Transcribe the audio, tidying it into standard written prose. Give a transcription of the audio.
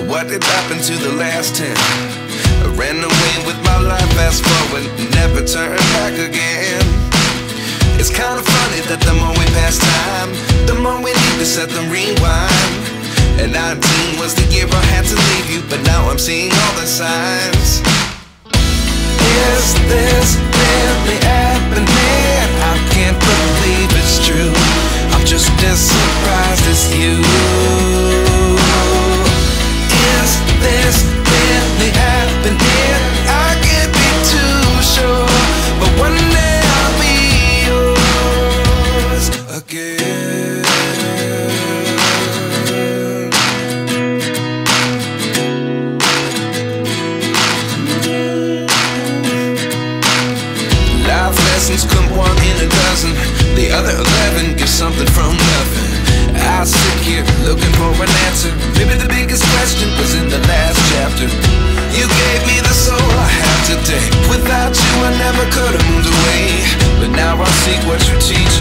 what did happen to the last 10? I ran away with my life, fast forward, never turn back again. It's kind of funny that the more we pass time, the more we need to set them rewind. And 19 was the year I had to leave you, but now I'm seeing all the signs. Is this really happening? I can't believe it's true. I'm just as surprised as you. Is this really happening? I can't be too sure, but one day I'll be yours again. Life lessons come one in a dozen. The other 11 get something from nothing. I sit here looking for an answer. Maybe the biggest question was in the last chapter. You gave me the soul I have today. Without you I never could have moved away, but now I seek what you teach.